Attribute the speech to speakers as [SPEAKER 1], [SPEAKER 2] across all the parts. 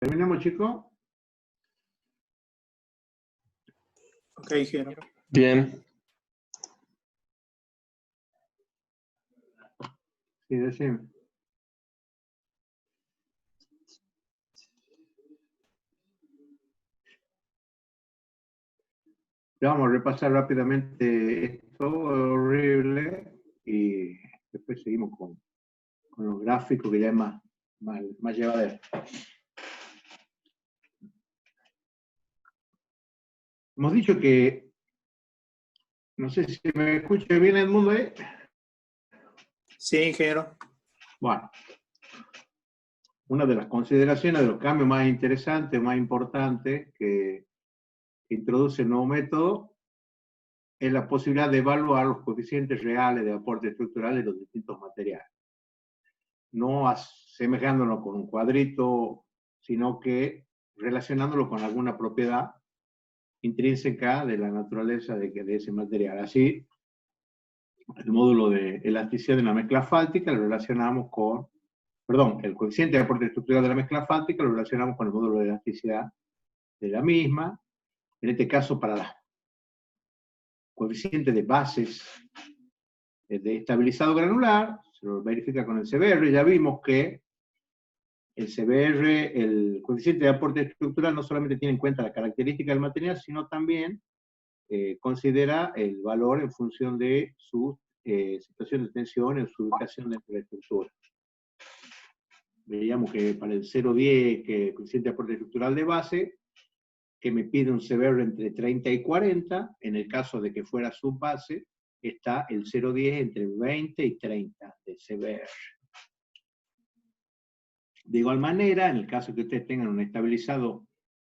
[SPEAKER 1] ¿Terminamos, chicos?
[SPEAKER 2] Ok, Jero.
[SPEAKER 3] Bien.
[SPEAKER 1] Sí, decime. Vamos a repasar rápidamente esto horrible y después seguimos con los gráficos que ya es más llevadero. Hemos dicho que, no sé si me escucha bien Edmundo, ¿eh?
[SPEAKER 2] Sí, Jero.
[SPEAKER 1] Bueno, una de las consideraciones de los cambios más interesantes, más importantes que introduce el nuevo método es la posibilidad de evaluar los coeficientes reales de aporte estructural de los distintos materiales. No asemejándolo con un cuadrito, sino que relacionándolo con alguna propiedad intrínseca de la naturaleza de ese material. Así, el módulo de elasticidad de una mezcla fáltica lo relacionamos con, el coeficiente de aporte estructural de la mezcla fáltica lo relacionamos con el módulo de elasticidad de la misma. En este caso, para las coeficientes de bases de estabilizado granular, se lo verifica con el CBR, ya vimos que el CBR, el coeficiente de aporte estructural, no solamente tiene en cuenta la característica del material, sino también considera el valor en función de su situación de tensión en su ubicación dentro de la estructura. Veíamos que para el 0,10, que el coeficiente de aporte estructural de base, que me pide un CBR entre 30 y 40, en el caso de que fuera subbase, está el 0,10 entre 20 y 30 de CBR. De igual manera, en el caso que ustedes tengan un estabilizado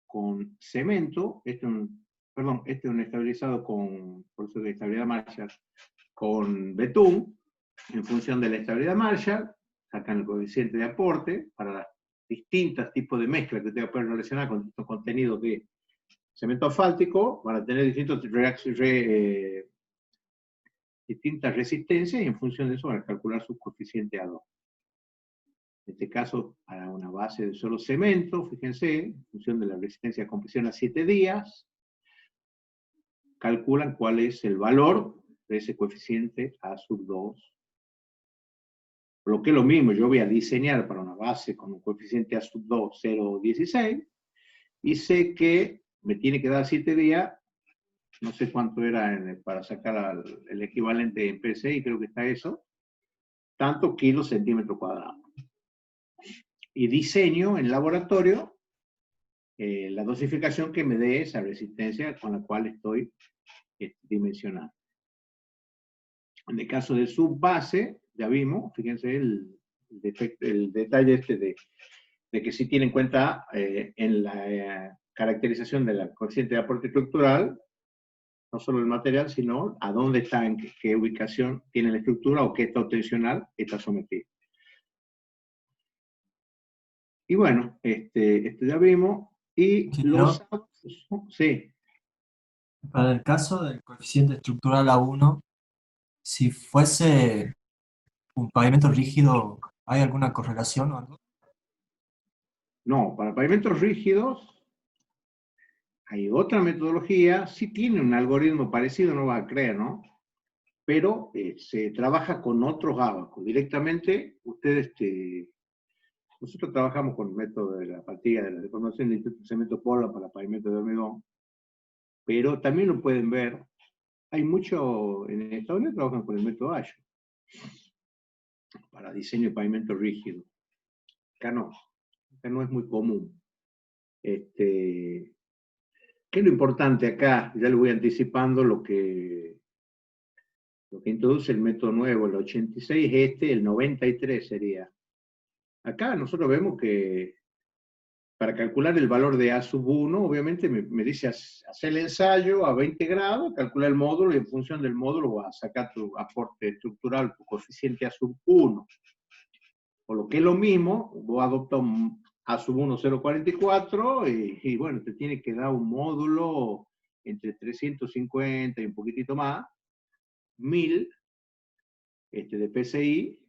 [SPEAKER 1] con cemento, este es un estabilizado con, por eso de estabilidad Marshall, con betún, en función de la estabilidad Marshall, sacan el coeficiente de aporte para las distintos tipos de mezclas que ustedes pueden relacionar con estos contenidos de cemento asfáltico, van a tener distintas resistencias y en función de eso van a calcular su coeficiente A2. En este caso, para una base de solo cemento, fíjense, en función de la resistencia a compresión a 7 días, calculan cuál es el valor de ese coeficiente A2. Por lo que es lo mismo, yo voy a diseñar para una base con un coeficiente A2 0,16 y sé que me tiene que dar 7 días, no sé cuánto era para sacar el equivalente en PSI, creo que está eso, tantos kilos centímetros cuadrados. Y diseño en laboratorio la dosificación que me dé esa resistencia con la cual estoy dimensionando. En el caso de subbase, ya vimos, fíjense el detalle de que sí tiene en cuenta en la caracterización de la coeficiente de aporte estructural, no solo el material, sino a dónde está, en qué ubicación tiene la estructura o qué estado tensional está sometido. Y bueno, esto ya vimos. Y
[SPEAKER 4] Sí,
[SPEAKER 1] los... Sí.
[SPEAKER 4] Para el caso del coeficiente estructural A1, si fuese un pavimento rígido, ¿hay alguna correlación o algo?
[SPEAKER 1] No, para pavimentos rígidos hay otra metodología, sí tiene un algoritmo parecido, no va a creer, ¿no? Pero se trabaja con otros ábacos. Directamente, ustedes, nosotros trabajamos con el método de la partida de la deformación del Instituto de Cemento Pola para pavimento de hormigón, pero también lo pueden ver. Hay mucho, en Estados Unidos trabajan con el método ASHO para diseño de pavimento rígido. Acá no es muy común. ¿Qué es lo importante acá? Ya le voy anticipando lo que introduce el método nuevo, el 86, el 93 sería. Acá nosotros vemos que para calcular el valor de A1, obviamente me dice hacer el ensayo a 20 grados, calcular el módulo y en función del módulo vas a sacar tu aporte estructural, tu coeficiente A1. Por lo que es lo mismo, vos adoptas un A1 0,44 y bueno, te tiene que dar un módulo entre 350 y un poquitito más, 1000 de PSI,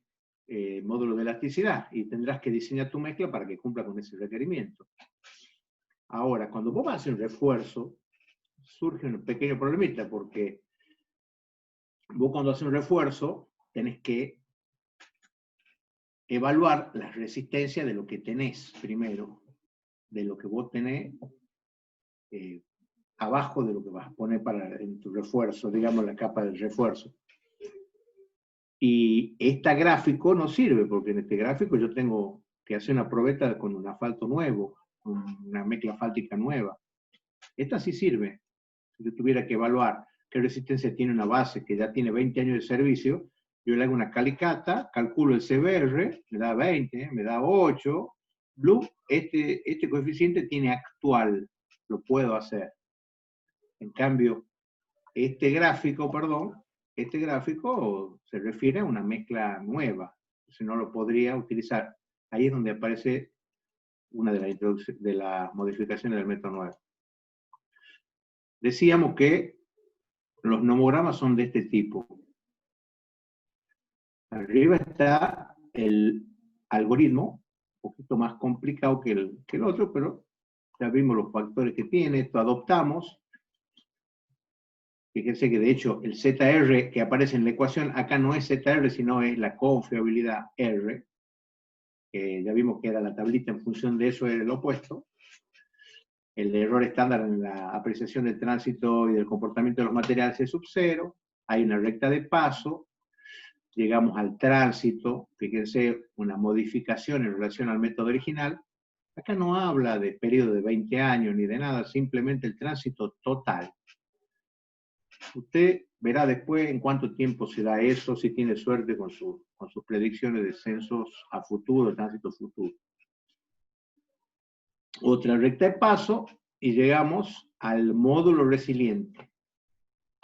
[SPEAKER 1] módulo de elasticidad y tendrás que diseñar tu mezcla para que cumpla con ese requerimiento. Ahora, cuando vos vas a hacer un refuerzo, surge un pequeño problemita porque vos cuando haces un refuerzo tenés que evaluar la resistencia de lo que tenés primero, de lo que vos tenés abajo de lo que vas a poner en tu refuerzo, digamos la capa del refuerzo. Y este gráfico no sirve, porque en este gráfico yo tengo que hacer una probeta con un asfalto nuevo, una mezcla asfáltica nueva. Esta sí sirve. Si yo tuviera que evaluar qué resistencia tiene una base que ya tiene 20 años de servicio, yo le hago una calicata, calculo el CBR, me da 20, me da 8. Blue, este coeficiente tiene actual, lo puedo hacer. En cambio, este gráfico se refiere a una mezcla nueva, si no lo podría utilizar. Ahí es donde aparece una de las modificaciones del método nuevo. Decíamos que los nomogramas son de este tipo. Arriba está el algoritmo, un poquito más complicado que el otro, pero ya vimos los factores que tiene, esto adoptamos. Fíjense que de hecho el ZR que aparece en la ecuación, acá no es ZR, sino es la confiabilidad R. Ya vimos que era la tablita, en función de eso era el opuesto. El error estándar en la apreciación del tránsito y del comportamiento de los materiales es sub 0. Hay una recta de paso. Llegamos al tránsito. Fíjense, una modificación en relación al método original. Acá no habla de periodo de 20 años ni de nada, simplemente el tránsito total. Usted verá después en cuánto tiempo se da eso, si tiene suerte con sus predicciones de censos a futuro, tránsito futuro. Otra recta de paso y llegamos al módulo resiliente.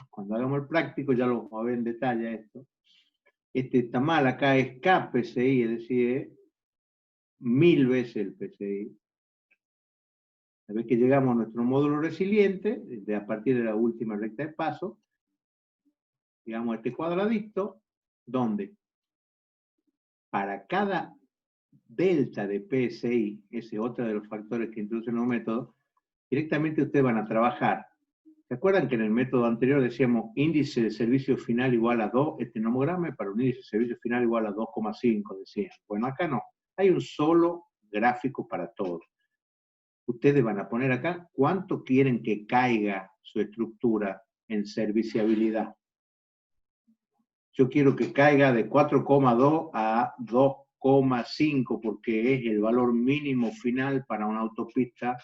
[SPEAKER 1] Cuando hagamos el práctico ya lo vamos a ver en detalle esto. Este tamal acá es KPCI, es decir, es 1000 veces el PCI. Una vez que llegamos a nuestro módulo resiliente, a partir de la última recta de paso, llegamos a este cuadradito, donde para cada delta de PSI, ese es otro de los factores que introducen los métodos, directamente ustedes van a trabajar. ¿Se acuerdan que en el método anterior decíamos índice de servicio final igual a 2, este nomograma para un índice de servicio final igual a 2,5, decían? Bueno, acá no. Hay un solo gráfico para todo. Ustedes van a poner acá cuánto quieren que caiga su estructura en serviciabilidad. Yo quiero que caiga de 4,2 a 2,5 porque es el valor mínimo final para una autopista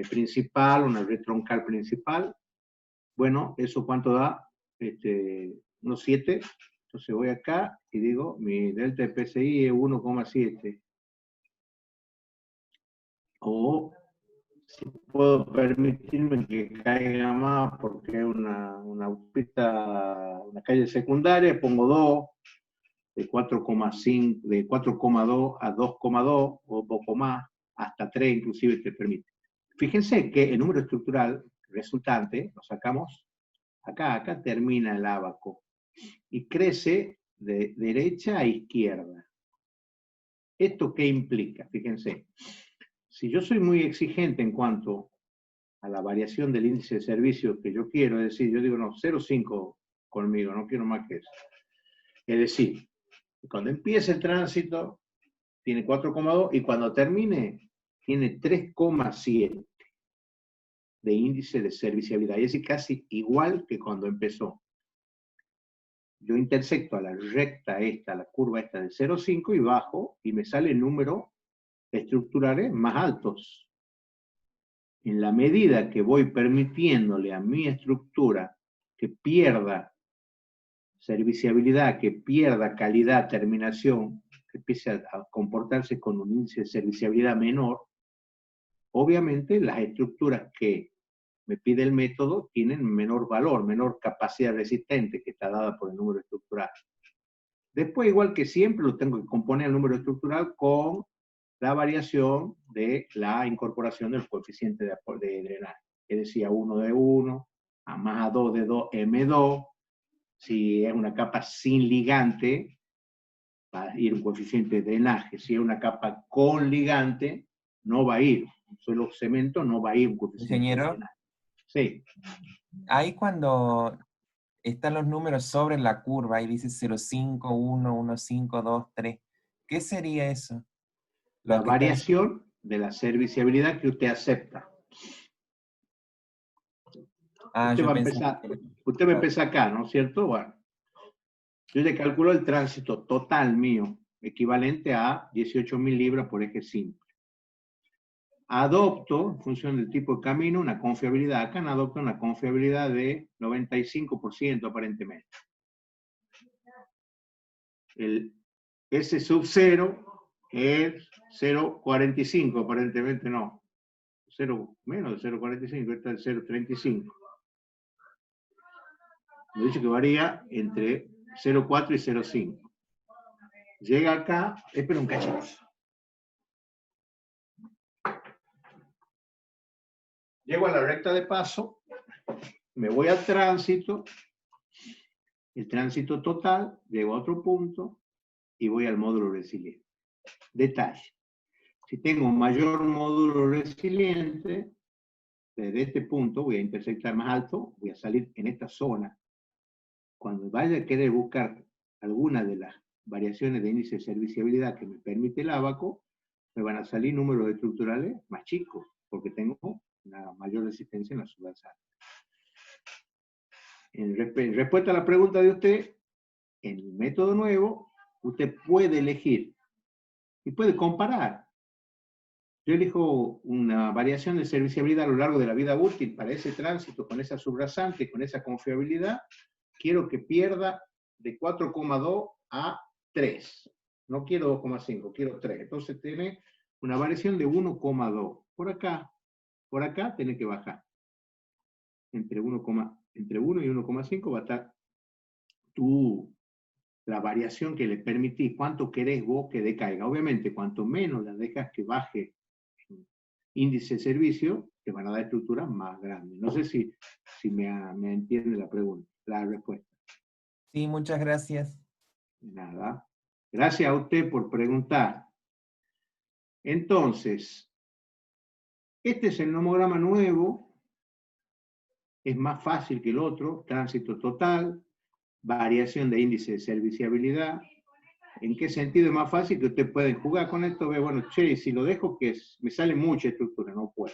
[SPEAKER 1] principal, una red troncal principal. Bueno, ¿eso cuánto da? Unos 7. Entonces voy acá y digo, mi delta de PSI es 1,7. O si puedo permitirme que caiga más porque es una autopista, una calle secundaria, pongo 2, de 4,5, de 4,2 a 2,2 o poco más, hasta 3 inclusive te permite. Fíjense que el número estructural resultante, lo sacamos acá termina el ábaco y crece de derecha a izquierda. ¿Esto qué implica? Fíjense, si yo soy muy exigente en cuanto a la variación del índice de servicio que yo quiero, es decir, yo digo, no, 0,5 conmigo, no quiero más que eso. Es decir, cuando empiece el tránsito, tiene 4,2 y cuando termine, tiene 3,7 de índice de serviciabilidad. Es decir, casi igual que cuando empezó. Yo intersecto a la recta esta, a la curva esta de 0,5 y bajo y me sale el número estructurales más altos. En la medida que voy permitiéndole a mi estructura que pierda serviciabilidad, que pierda calidad, terminación, que empiece a comportarse con un índice de serviciabilidad menor, obviamente las estructuras que me pide el método tienen menor valor, menor capacidad resistente que está dada por el número estructural. Después, igual que siempre, lo tengo que componer el número estructural con la variación de la incorporación del coeficiente de drenaje. Es decir, a 1 de 1, a más a 2 de 2, M2. Si es una capa sin ligante, va a ir un coeficiente de drenaje. Si es una capa con ligante, no va a ir. Un suelo cemento no va a ir un coeficiente de
[SPEAKER 3] Ingeniero,
[SPEAKER 1] drenaje. Sí.
[SPEAKER 3] ahí cuando están los números sobre la curva y dice 0,5, 1, 1,5, 2, 3, ¿qué sería eso?
[SPEAKER 1] La
[SPEAKER 3] Lo que está-
[SPEAKER 1] variación de la serviciabilidad que usted acepta.
[SPEAKER 3] Ah,
[SPEAKER 1] Usted
[SPEAKER 3] yo
[SPEAKER 1] va a
[SPEAKER 3] pensé
[SPEAKER 1] empezar,
[SPEAKER 3] que-
[SPEAKER 1] usted va a empezar acá, ¿no es cierto? Bueno, yo le calculo el tránsito total mío, equivalente a 18.000 libras por eje simple. Adopto, en función del tipo de camino, una confiabilidad. Acá no adopto una confiabilidad de 95% aparentemente. El S sub 0 es 0,45, aparentemente no. 0, menos de 0,45, está el 0,35. Me dice que varía entre 0,4 y 0,5. Llega acá, espera un cachito. Llego a la recta de paso, me voy al tránsito, el tránsito total, llego a otro punto y voy al módulo resiliente. Detalle. Si tengo un mayor módulo resiliente, desde este punto voy a intersectar más alto, voy a salir en esta zona. Cuando vaya a querer buscar alguna de las variaciones de índice de serviciabilidad que me permite el ábaco, me van a salir números estructurales más chicos, porque tengo una mayor resistencia en la subaxal. En respuesta a la pregunta de usted, en el método nuevo, usted puede elegir y puede comparar. Yo elijo una variación de serviciabilidad a lo largo de la vida útil para ese tránsito, con esa subrasante, con esa confiabilidad. Quiero que pierda de 4,2 a 3. No quiero 2,5, quiero 3. Entonces tiene una variación de 1,2. Por acá tiene que bajar. Entre 1 y 1,5 va a estar la variación que le permitís, cuánto querés vos que decaiga. Obviamente, cuanto menos la dejas que baje índice de servicio, te van a dar estructuras más grandes. No sé si me entiende la pregunta, la respuesta.
[SPEAKER 3] Sí, muchas gracias.
[SPEAKER 1] Nada. Gracias a usted por preguntar. Entonces, este es el nomograma nuevo, es más fácil que el otro, tránsito total, variación de índice de serviciabilidad. ¿En qué sentido es más fácil? Que usted puede jugar con esto, ve, bueno, che, si lo dejo que me sale mucha estructura, no puedo.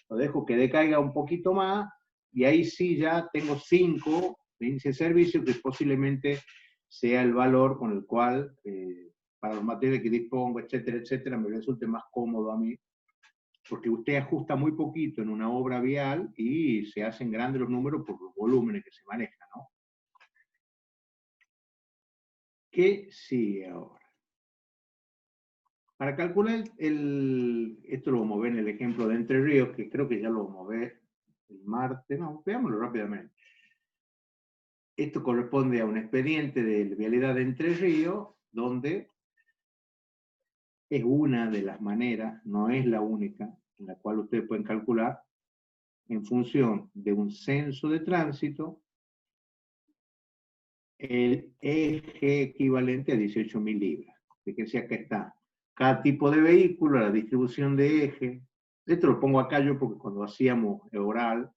[SPEAKER 1] Lo dejo que decaiga un poquito más, y ahí sí ya tengo 5 de índice de servicio, que posiblemente sea el valor con el cual, para los materiales que dispongo, etcétera, etcétera, me resulte más cómodo a mí, porque usted ajusta muy poquito en una obra vial y se hacen grandes los números por los volúmenes que se manejan, ¿no? ¿Qué sigue ahora? Para calcular esto lo vamos a ver en el ejemplo de Entre Ríos, que creo que ya lo vamos a ver el martes, no, veámoslo rápidamente. Esto corresponde a un expediente de vialidad de Entre Ríos, donde es una de las maneras, no es la única, en la cual ustedes pueden calcular en función de un censo de tránsito el eje equivalente a 18.000 libras. Fíjense, acá está cada tipo de vehículo, la distribución de eje. Esto lo pongo acá yo porque cuando hacíamos oral,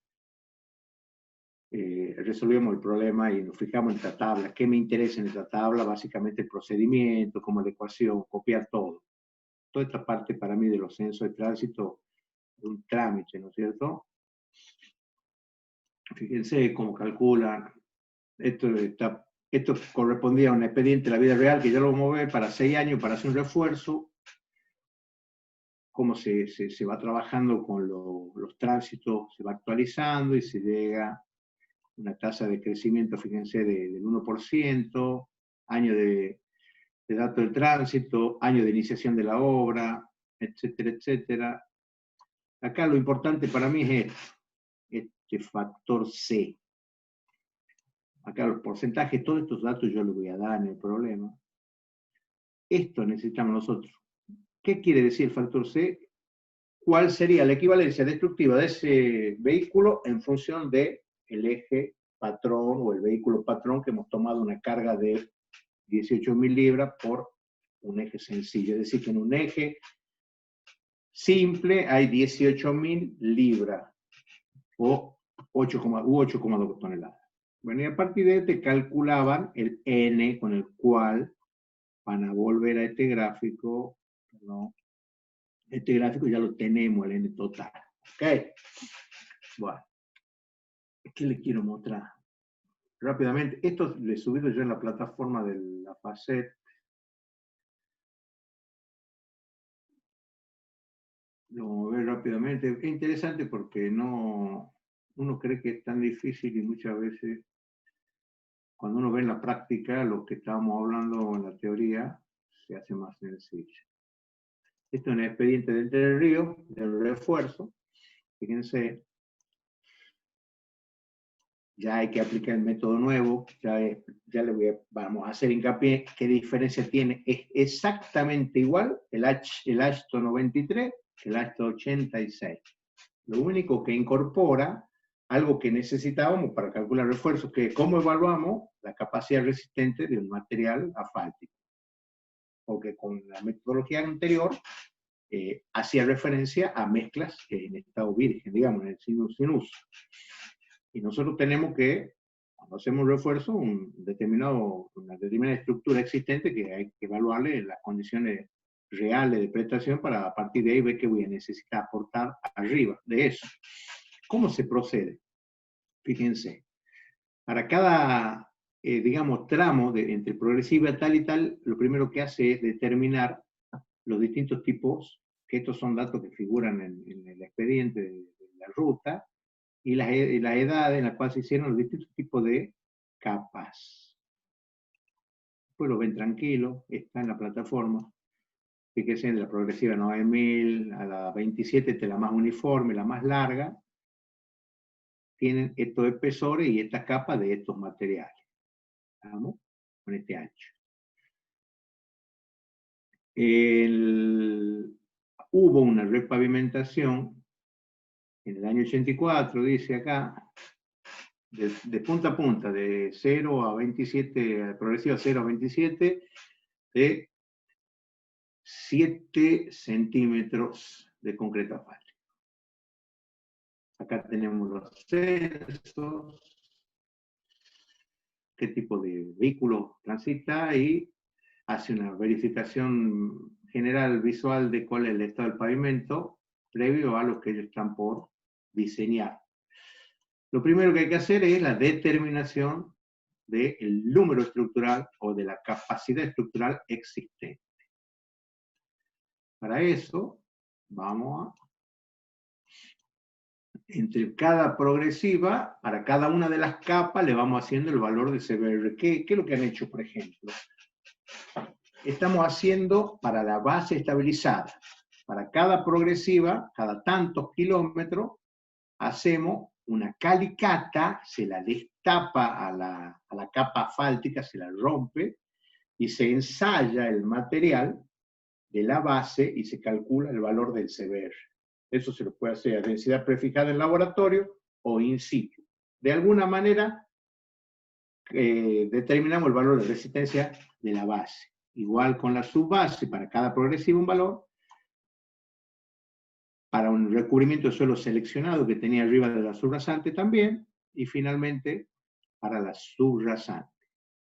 [SPEAKER 1] resolvíamos el problema y nos fijamos en esta tabla. ¿Qué me interesa en esta tabla? Básicamente el procedimiento, como la ecuación, copiar todo. Toda esta parte para mí de los censos de tránsito es un trámite, ¿no es cierto? Fíjense cómo calculan. Esto correspondía a un expediente de la vida real que ya lo vamos a ver para 6 años para hacer un refuerzo. Cómo se va trabajando con los tránsitos, se va actualizando y se llega a una tasa de crecimiento, fíjense, del 1%, año de dato del tránsito, año de iniciación de la obra, etcétera, etcétera. Acá lo importante para mí es este factor C. Acá los porcentajes, todos estos datos yo les voy a dar en el problema. Esto necesitamos nosotros. ¿Qué quiere decir el factor C? ¿Cuál sería la equivalencia destructiva de ese vehículo en función del eje patrón o el vehículo patrón que hemos tomado una carga de 18.000 libras por un eje sencillo. Es decir, que en un eje simple hay 18.000 libras o 8,2 toneladas. Bueno, y a partir de ahí te calculaban el N con el cual van a volver a este gráfico, ¿no? Este gráfico ya lo tenemos, el N total. ¿Ok? Bueno, ¿qué les quiero mostrar? Rápidamente, esto lo he subido yo en la plataforma de la FACET. Lo voy a ver rápidamente. Es interesante porque uno cree que es tan difícil y muchas veces cuando uno ve en la práctica lo que estábamos hablando en la teoría se hace más sencillo. Esto es un expediente de Entre Ríos, del refuerzo. Fíjense, ya hay que aplicar el método nuevo, vamos a hacer hincapié qué diferencia tiene. Es exactamente igual el ASTO 93 que el ASTO 86. Lo único que incorpora algo que necesitábamos para calcular refuerzos, que es cómo evaluamos la capacidad resistente de un material asfáltico. Porque con la metodología anterior hacía referencia a mezclas en estado virgen, digamos, en el sin uso. Y nosotros tenemos que, cuando hacemos refuerzo, una determinada estructura existente que hay que evaluarle las condiciones reales de prestación para a partir de ahí ver qué voy a necesitar aportar arriba de eso. ¿Cómo se procede? Fíjense, para cada, digamos, tramo entre progresiva tal y tal, lo primero que hace es determinar los distintos tipos, que estos son datos que figuran en el expediente de la ruta, y la edad en la cual se hicieron los distintos tipos de capas. Después lo ven tranquilo, está en la plataforma. Fíjense, de la progresiva 9000 a la 27, esta es la más uniforme, la más larga. Tienen estos espesores y esta capa de estos materiales. Vamos con este ancho. Hubo una repavimentación en el año 84, dice acá, de punta a punta, de 0 a 27, progresiva 0 a 27, de 7 centímetros de concreto asfáltico. Acá tenemos los censos, qué tipo de vehículo transita y hace una verificación general visual de cuál es el estado del pavimento previo a lo que ellos están por diseñar. Lo primero que hay que hacer es la determinación del número estructural o de la capacidad estructural existente. Para eso, vamos a, entre cada progresiva, para cada una de las capas, le vamos haciendo el valor de CBR. ¿Qué es lo que han hecho, por ejemplo? Estamos haciendo para la base estabilizada. Para cada progresiva, cada tantos kilómetros, hacemos una calicata, se la destapa a la capa asfáltica, se la rompe, y se ensaya el material de la base y se calcula el valor del CBR. Eso se lo puede hacer a densidad prefijada en laboratorio o in situ. De alguna manera, determinamos el valor de resistencia de la base. Igual con la subbase, para cada progresiva un valor, para un recubrimiento de suelo seleccionado que tenía arriba de la subrasante también, y finalmente para la subrasante.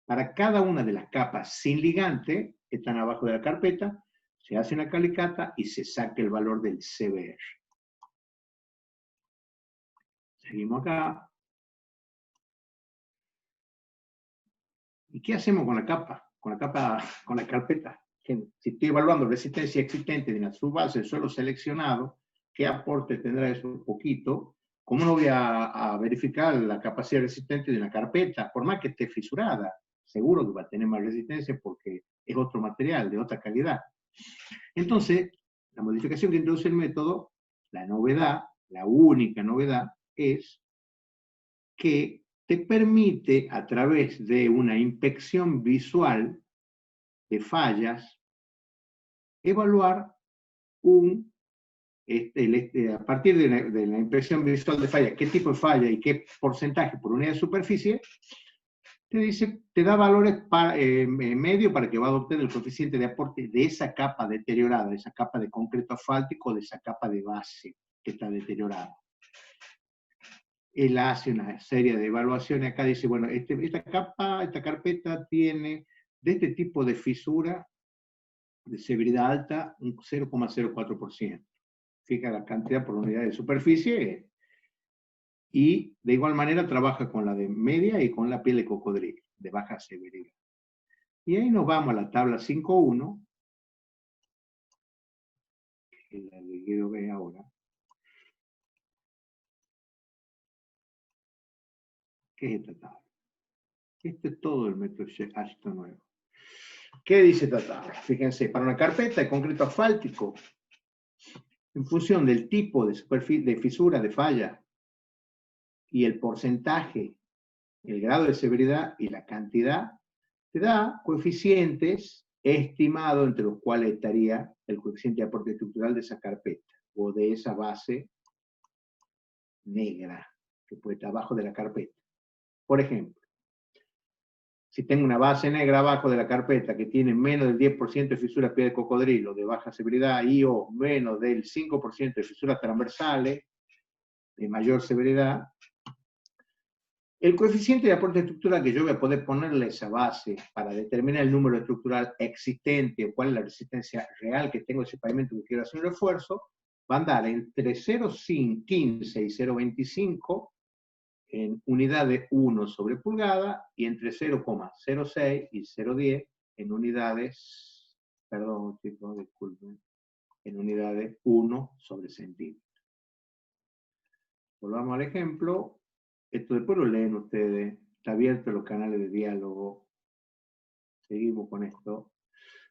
[SPEAKER 1] Para cada una de las capas sin ligante, que están abajo de la carpeta, se hace una calicata y se saca el valor del CBR. Seguimos acá. ¿Y qué hacemos con la capa? Con la carpeta. Si estoy evaluando resistencia existente de la subbase del suelo seleccionado, ¿qué aporte tendrá eso? Un poquito. ¿Cómo no voy a verificar la capacidad resistente de una carpeta? Por más que esté fisurada, seguro que va a tener más resistencia porque es otro material, de otra calidad. Entonces, la modificación que introduce el método, la novedad, la única novedad, es que te permite, a través de una inspección visual de fallas, evaluar a partir de la inspección visual de falla, qué tipo de falla y qué porcentaje por unidad de superficie, te dice, te da valores medio para que va a obtener el coeficiente de aporte de esa capa deteriorada, de esa capa de concreto asfáltico, de esa capa de base que está deteriorada. Él hace una serie de evaluaciones, acá dice, bueno, esta carpeta tiene de este tipo de fisura de severidad alta un 0,04%. Fija la cantidad por unidad de superficie y de igual manera trabaja con la de media y con la piel de cocodrilo, de baja severidad. Y ahí nos vamos a la tabla 5.1, que es la que quiero ver ahora. ¿Qué es esta tabla? Este es todo el método Ashton nuevo. ¿Qué dice esta tabla? Fíjense, para una carpeta de concreto asfáltico, en función del tipo de superficie, de fisura, de falla, y el porcentaje, el grado de severidad y la cantidad, te da coeficientes estimados entre los cuales estaría el coeficiente de aporte estructural de esa carpeta o de esa base negra que puede estar abajo de la carpeta. Por ejemplo, si tengo una base negra abajo de la carpeta que tiene menos del 10% de fisuras piel de cocodrilo de baja severidad y o menos del 5% de fisuras transversales de mayor severidad, el coeficiente de aporte estructural que yo voy a poder ponerle a esa base para determinar el número estructural existente o cuál es la resistencia real que tengo a ese pavimento que quiero hacer un refuerzo, va a andar entre 0,15 y 0,25 en unidades 1 sobre pulgada y entre 0,06 y 0,10 en unidades, perdón chicos, disculpen, en unidades 1 sobre centímetro. Volvamos al ejemplo. Esto después lo leen ustedes, está abierto los canales de diálogo. Seguimos con esto.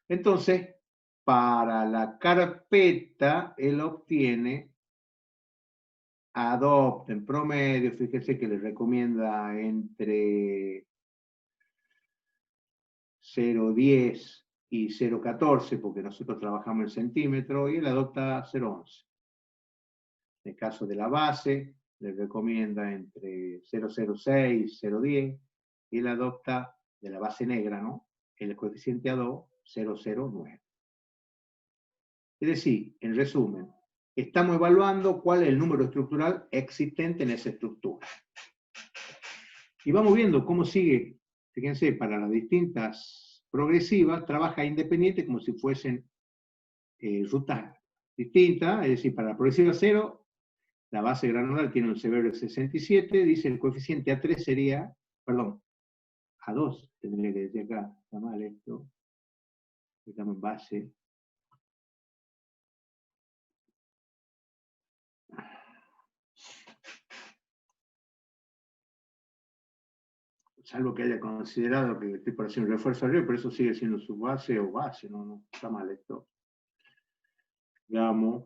[SPEAKER 1] Entonces, para la carpeta, él obtiene, adopta en promedio, fíjense que le recomienda entre 0,10 y 0,14, porque nosotros trabajamos en centímetros, y él adopta 0,11. En el caso de la base, le recomienda entre 0,06 y 0,10, y él adopta de la base negra, ¿no?, el coeficiente A2, 0,09. Es decir, en resumen, estamos evaluando cuál es el número estructural existente en esa estructura. Y vamos viendo cómo sigue, fíjense, para las distintas progresivas, trabaja independiente como si fuesen rutas distintas, es decir, para la progresiva 0, la base granular tiene un CBR de 67, dice el coeficiente A3 sería, perdón, A2, tendría que decir acá, está mal esto, estamos en base. Salvo que haya considerado que estoy por hacer un refuerzo arriba, pero eso sigue siendo su base o base, no, está mal esto. Digamos,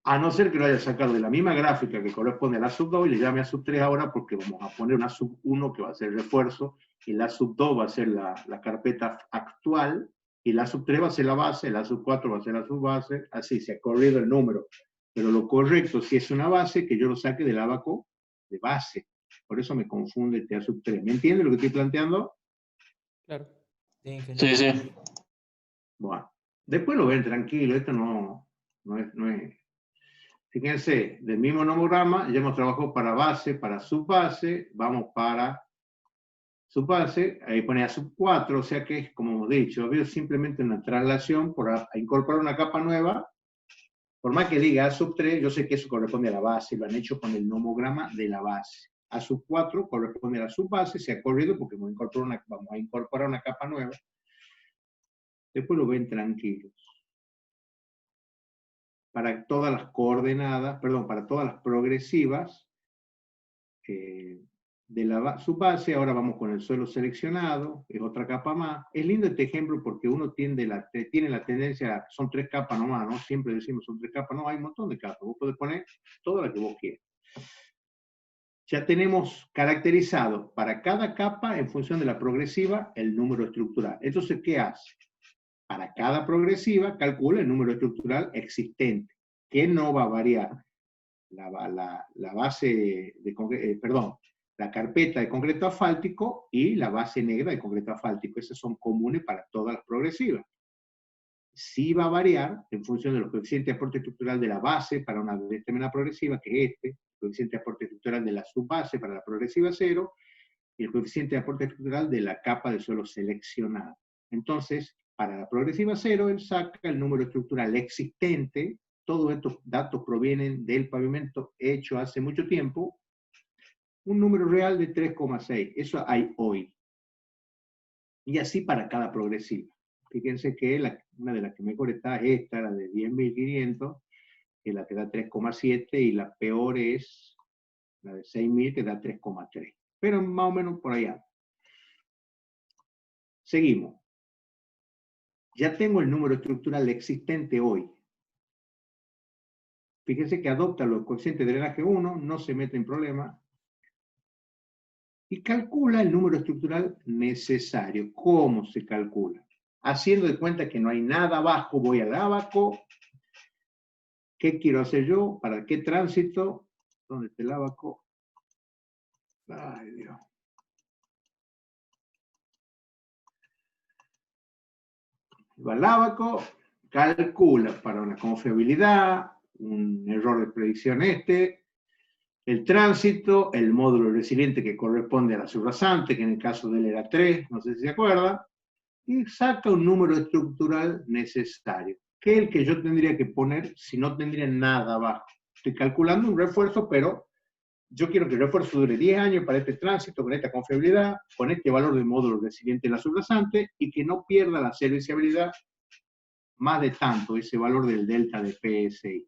[SPEAKER 1] a no ser que lo haya sacado de la misma gráfica que corresponde a la sub 2 y le llame a sub 3 ahora porque vamos a poner una sub 1 que va a ser el refuerzo y la sub 2 va a ser la carpeta actual y la sub 3 va a ser la base, la sub 4 va a ser la subbase, así se ha corrido el número. Pero lo correcto, si es una base, que yo lo saque del abaco de base. Por eso me confunde el TA sub 3. ¿Me entiende lo que estoy planteando?
[SPEAKER 5] Claro.
[SPEAKER 6] Sí, sí.
[SPEAKER 1] Bueno, después lo ven tranquilo, esto no es. Fíjense, del mismo nomograma, ya hemos trabajado para base, para subbase, vamos para subbase, ahí pone a sub 4, o sea que es, como hemos dicho, veo simplemente una traslación por incorporar una capa nueva. Por más que diga A sub 3, yo sé que eso corresponde a la base, lo han hecho con el nomograma de la base. A sub 4 corresponde a la subbase, se ha corrido porque vamos a incorporar una capa nueva. Después lo ven tranquilos. Para todas las coordenadas, perdón, para todas las progresivas de la subbase, ahora vamos con el suelo seleccionado, es otra capa más. Es lindo este ejemplo porque uno tiene la tendencia, son 3 capas nomás, ¿no? Siempre decimos son 3 capas, no, hay un montón de capas, vos podés poner toda la que vos quieras. Ya tenemos caracterizado para cada capa, en función de la progresiva, el número estructural. Entonces, ¿qué hace? Para cada progresiva, calcula el número estructural existente, que no va a variar. la base de perdón, la carpeta de concreto asfáltico y la base negra de concreto asfáltico. Esas son comunes para todas las progresivas. Sí va a variar en función de los coeficientes de aporte estructural de la base para una determinada progresiva, que es el coeficiente de aporte estructural de la subbase para la progresiva 0, y el coeficiente de aporte estructural de la capa de suelo seleccionada. Entonces, para la progresiva 0, él saca el número estructural existente. Todos estos datos provienen del pavimento hecho hace mucho tiempo. Un número real de 3,6. Eso hay hoy. Y así para cada progresiva. Fíjense que una de las que mejor está es esta, la de 10.500, que es la que da 3,7, y la peor es la de 6.000, que da 3,3. Pero más o menos por allá. Seguimos. Ya tengo el número estructural existente hoy. Fíjense que adopta los coeficientes de drenaje 1, no se mete en problema, y calcula el número estructural necesario. ¿Cómo se calcula? Haciendo de cuenta que no hay nada abajo, voy al abaco. ¿Qué quiero hacer yo? ¿Para qué tránsito? ¿Dónde está el abaco? Ay, Dios. Va al abaco, calcula para una confiabilidad, un error de predicción el tránsito, el módulo resiliente que corresponde a la subrasante, que en el caso de él era 3, no sé si se acuerda, y saca un número estructural necesario, que es el que yo tendría que poner si no tendría nada abajo. Estoy calculando un refuerzo, pero yo quiero que el refuerzo dure 10 años para este tránsito, con esta confiabilidad, con este valor del módulo resiliente en la subrasante, y que no pierda la serviciabilidad más de tanto, ese valor del delta de PSI.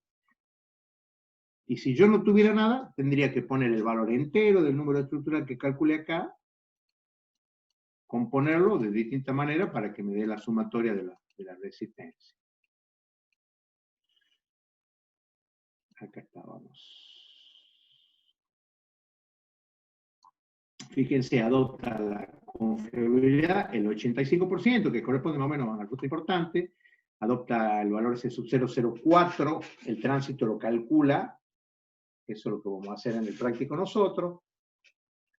[SPEAKER 1] Y si yo no tuviera nada, tendría que poner el valor entero del número estructural que calcule acá, componerlo de distinta manera para que me dé la sumatoria de la resistencia. Acá estábamos. Fíjense, adopta la confiabilidad, el 85%, que corresponde más o menos a una ruta importante, adopta el valor ese sub 004, el tránsito lo calcula, eso es lo que vamos a hacer en el práctico nosotros,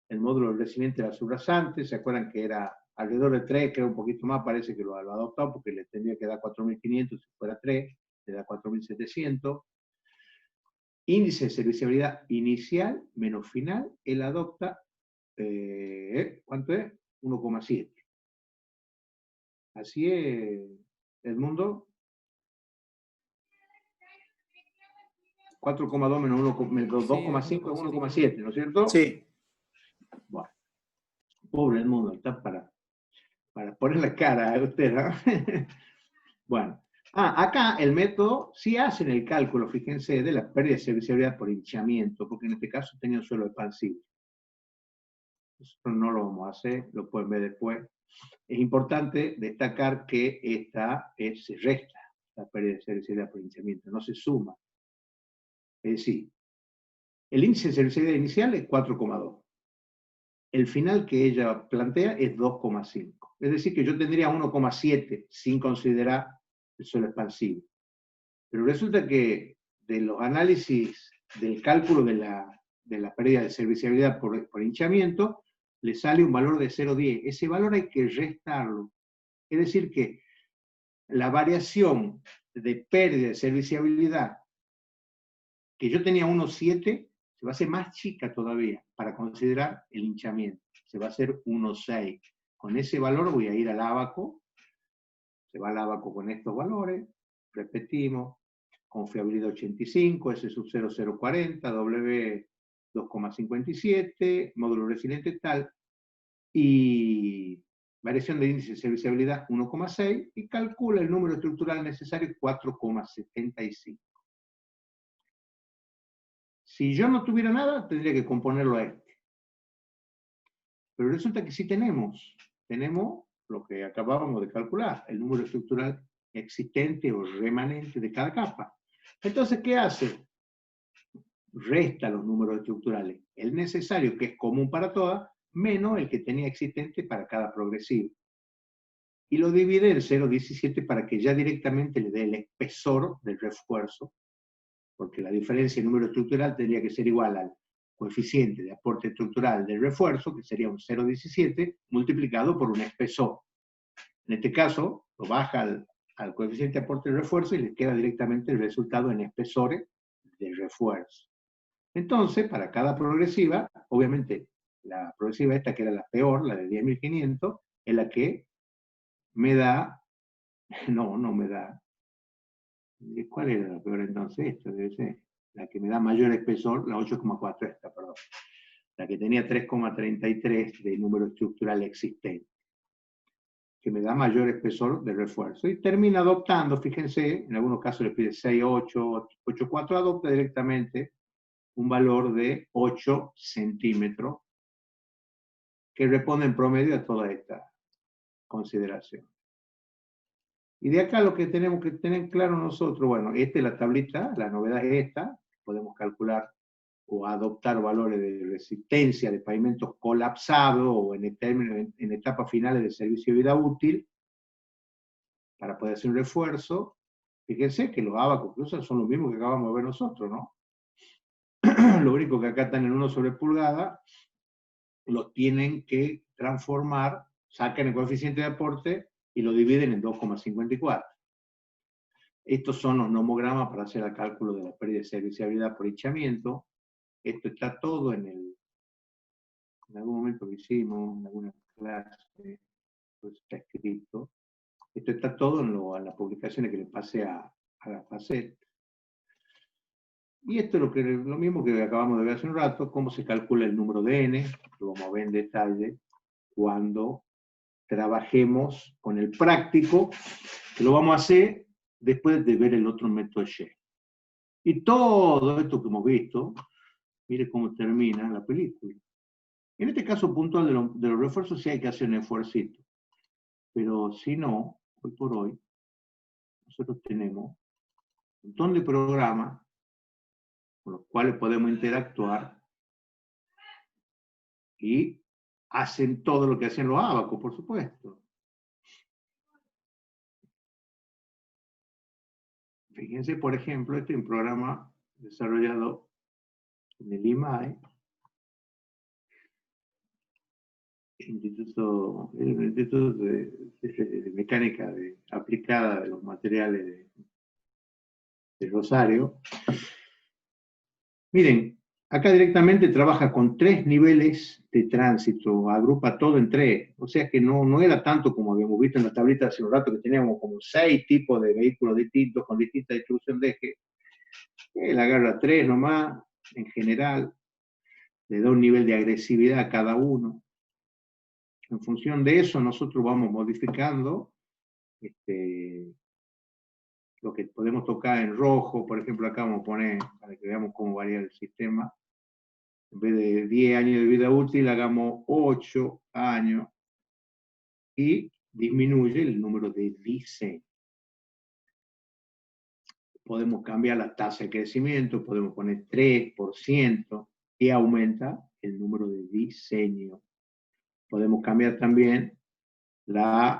[SPEAKER 1] el módulo resiliente de la subrasante, ¿se acuerdan que era alrededor de 3, que era un poquito más, parece que lo ha adoptado porque le tendría que dar 4.500, si fuera 3, le da 4.700. Índice de serviciabilidad inicial menos final, él adopta, ¿cuánto es? 1,7. Así es, Edmundo. 4,2 menos 2,5 es 1,7, ¿no es cierto?
[SPEAKER 2] Sí.
[SPEAKER 1] Bueno, pobre Edmundo, está para poner la cara a usted, ¿no? Bueno, acá el método sí hacen el cálculo, fíjense, de la pérdida de serviciabilidad por hinchamiento, porque en este caso tenía un suelo expansivo. Nosotros no lo vamos a hacer, lo pueden ver después. Es importante destacar que esta se resta, la pérdida de serviciabilidad por hinchamiento, no se suma. Es decir, el índice de serviciabilidad inicial es 4,2. El final que ella plantea es 2,5. Es decir, que yo tendría 1,7 sin considerar el suelo expansivo. Pero resulta que de los análisis del cálculo de la pérdida de serviciabilidad por hinchamiento, le sale un valor de 0,10. Ese valor hay que restarlo. Es decir, que la variación de pérdida de serviciabilidad que yo tenía 1,7 se va a hacer más chica todavía para considerar el hinchamiento. Se va a hacer 1,6. Con ese valor voy a ir al ábaco. Se va al ábaco con estos valores. Repetimos. Confiabilidad 85, S sub 0,040, W 2,57, módulo resiliente tal, y variación de índice de serviciabilidad 1,6, y calcula el número estructural necesario 4,75. Si yo no tuviera nada, tendría que componerlo a este. Pero resulta que sí tenemos lo que acabábamos de calcular, el número estructural existente o remanente de cada capa. Entonces, ¿qué hace? Resta los números estructurales, el necesario, que es común para todas, menos el que tenía existente para cada progresivo. Y lo divide en 0,17 para que ya directamente le dé el espesor del refuerzo porque la diferencia en número estructural tendría que ser igual al coeficiente de aporte estructural del refuerzo, que sería un 0,17, multiplicado por un espesor. En este caso, lo baja al coeficiente de aporte del refuerzo y le queda directamente el resultado en espesores de refuerzo. Entonces, para cada progresiva, obviamente, la progresiva esta, que era la peor, la de 10.500, es la que me da, no me da, ¿cuál era la peor entonces? Esta debe ser, la que me da mayor espesor, la 8,4 esta, perdón, la que tenía 3,33 de número estructural existente, que me da mayor espesor de refuerzo, y termina adoptando, fíjense, en algunos casos le pide 6,8, 8,4, adopta directamente un valor de 8 centímetros, que responde en promedio a toda esta consideración. Y de acá lo que tenemos que tener claro nosotros, bueno, esta es la tablita, la novedad es esta, podemos calcular o adoptar valores de resistencia de pavimentos colapsados o en etapas finales de servicio de vida útil, para poder hacer un refuerzo. Fíjense que los ábacos que usan son los mismos que acabamos de ver nosotros, ¿no? Lo único que acá están en 1 sobre pulgada, los tienen que transformar, sacan el coeficiente de aporte y lo dividen en 2,54. Estos son los nomogramas para hacer el cálculo de la pérdida de serviciabilidad por hinchamiento. Esto está todo en algún momento lo hicimos, en alguna clase, pues está escrito. Esto está todo en las publicaciones que le pasé a la FACET. Y esto es lo mismo que acabamos de ver hace un rato, cómo se calcula el número de n, lo vamos a ver en detalle cuando trabajemos con el práctico, que lo vamos a hacer después de ver el otro método Shea. Y todo esto que hemos visto, mire cómo termina la película. En este caso puntual de los refuerzos sí hay que hacer un esfuercito, pero si no, hoy por hoy, nosotros tenemos un montón de programas con los cuales podemos interactuar y hacen todo lo que hacen los ábacos, por supuesto. Fíjense, por ejemplo, este es un programa desarrollado en el IMAE, el Instituto de Mecánica Aplicada de los Materiales de Rosario. Miren, acá directamente trabaja con 3 niveles de tránsito, agrupa todo en 3, o sea que no era tanto como habíamos visto en la tablita hace un rato, que teníamos como 6 tipos de vehículos distintos con distinta distribución de eje. Él agarra 3 nomás, en general, le da un nivel de agresividad a cada uno. En función de eso, nosotros vamos modificando lo que podemos tocar en rojo. Por ejemplo, acá vamos a poner, para que veamos cómo varía el sistema, en vez de 10 años de vida útil, hagamos 8 años y disminuye el número de diseño. Podemos cambiar la tasa de crecimiento, podemos poner 3% y aumenta el número de diseño. Podemos cambiar también los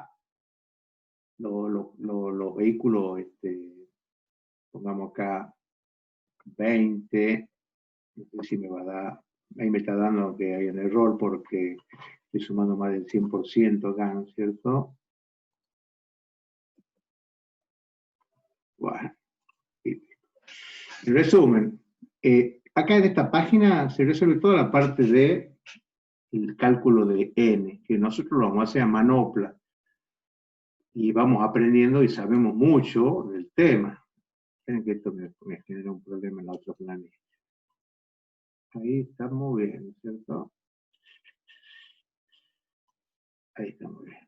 [SPEAKER 1] vehículos, pongamos acá 20, no sé si me va a dar, ahí me está dando que hay un error porque estoy sumando más del 100% acá, ¿no es cierto? Bueno, en resumen, acá en esta página se resuelve toda la parte de el cálculo de n, que nosotros lo vamos a hacer a manopla, y vamos aprendiendo y sabemos mucho del tema. Miren que esto me genera un problema en la otra planilla. Ahí estamos bien, ¿cierto? Ahí estamos bien.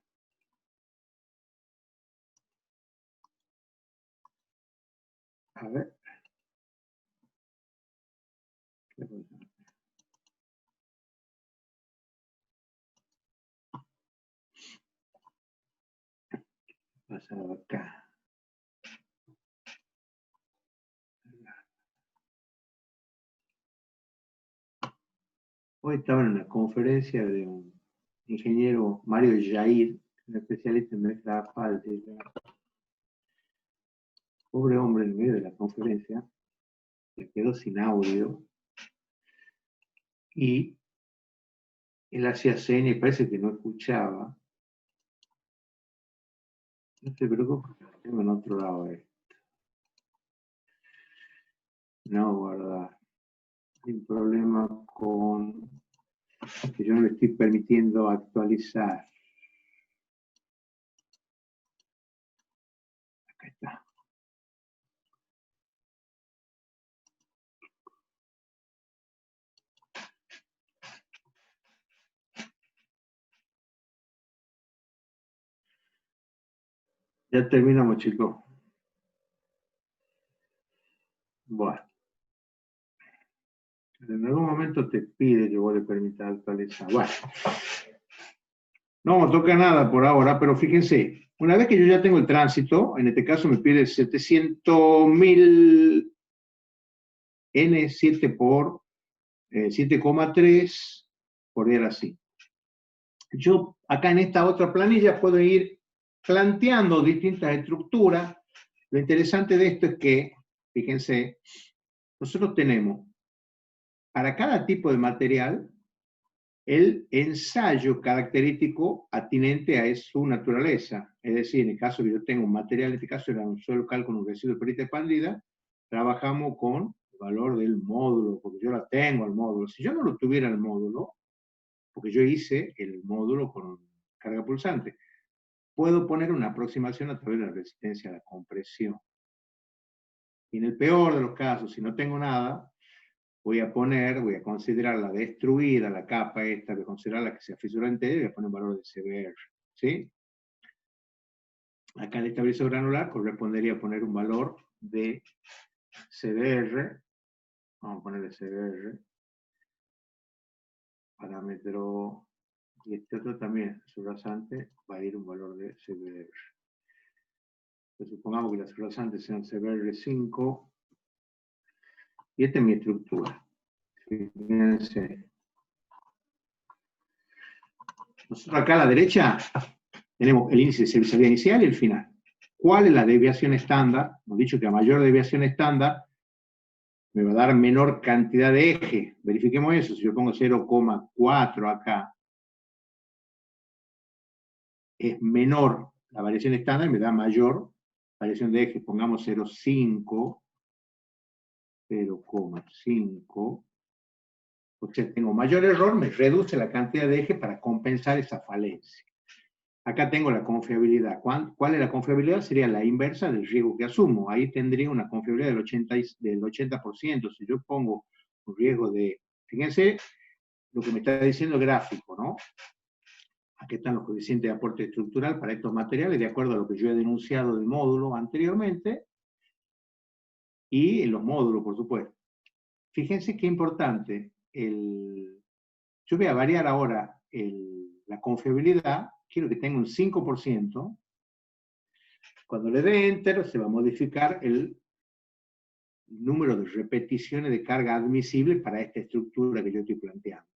[SPEAKER 1] A ver. ¿Qué pasa acá? Hoy estaba en una conferencia de un ingeniero, Mario Jair, un especialista en mezcla asfáltica. Pobre hombre en medio de la conferencia. se quedó sin audio. Y él hacía señas y parece que no escuchaba. No te preocupes, tengo en otro lado esto. No guardar. Hay un problema con que yo no le estoy permitiendo actualizar. Acá está. Ya terminamos, chicos. Bueno. En algún momento te pide que vos le permitas actualizar. Bueno. No toca nada por ahora, pero fíjense, una vez que yo ya tengo el tránsito, en este caso me pide 700.000 N7 por 7,3, por ir así. Yo acá en esta otra planilla puedo ir planteando distintas estructuras. Lo interesante de esto es que, fíjense, nosotros tenemos para cada tipo de material el ensayo característico atinente a su naturaleza. Es decir, en el caso que yo tengo un material, en este caso era un suelo cal con un residuo de perita expandida, trabajamos con el valor del módulo, porque yo la tengo el módulo. Si yo no lo tuviera el módulo, porque yo hice el módulo con carga pulsante, puedo poner una aproximación a través de la resistencia a la compresión. Y en el peor de los casos, si no tengo nada, voy a considerarla destruida, la capa esta, voy a considerarla que se fisuró entera y voy a poner un valor de CBR. ¿Sí? Acá el estabilizador granular correspondería poner un valor de CBR. Vamos a ponerle CBR. Parámetro. Y este otro también, subrasante, va a ir un valor de CBR. Entonces, supongamos que las subrasantes sean CBR5. Y esta es mi estructura. Fíjense. Nosotros acá a la derecha tenemos el índice de servicialidad inicial y el final. ¿Cuál es la desviación estándar? Hemos dicho que a mayor desviación estándar me va a dar menor cantidad de eje. Verifiquemos eso. Si yo pongo 0,4 acá, es menor la variación estándar, me da mayor variación de eje. Pongamos 0,5, 0,5. O sea, tengo mayor error, me reduce la cantidad de eje para compensar esa falencia. Acá tengo la confiabilidad. ¿Cuál es la confiabilidad? Sería la inversa del riesgo que asumo. Ahí tendría una confiabilidad del 80%. Si yo pongo un riesgo de... Fíjense lo que me está diciendo el gráfico, ¿no? Aquí están los coeficientes de aporte estructural para estos materiales, de acuerdo a lo que yo he denunciado del módulo anteriormente, y en los módulos, por supuesto. Fíjense qué importante. Yo voy a variar ahora la confiabilidad. Quiero que tenga un 5%. Cuando le dé Enter, se va a modificar el número de repeticiones de carga admisible para esta estructura que yo estoy planteando.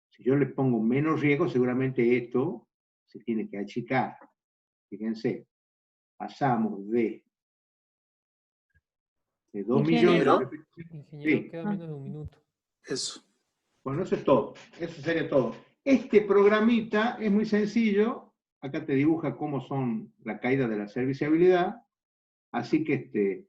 [SPEAKER 1] Si yo le pongo menos riesgo, seguramente esto se tiene que achicar. Fíjense, pasamos de 2 millones de repeticiones.
[SPEAKER 5] Ingeniero,
[SPEAKER 1] Sí.
[SPEAKER 5] queda menos de un minuto.
[SPEAKER 2] Eso.
[SPEAKER 1] Bueno, eso es todo. Eso sería todo. Este programita es muy sencillo. Acá te dibuja cómo son la caída de la serviciabilidad. Así que, ¿qué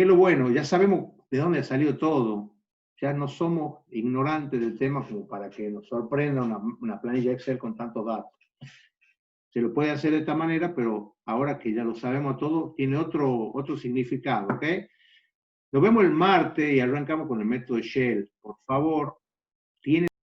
[SPEAKER 1] es lo bueno? Ya sabemos de dónde ha salido todo. Ya no somos ignorantes del tema como para que nos sorprenda una planilla Excel con tantos datos. Se lo puede hacer de esta manera, pero ahora que ya lo sabemos todo, tiene otro significado, ¿ok? Nos vemos el martes y arrancamos con el método Shell. Por favor,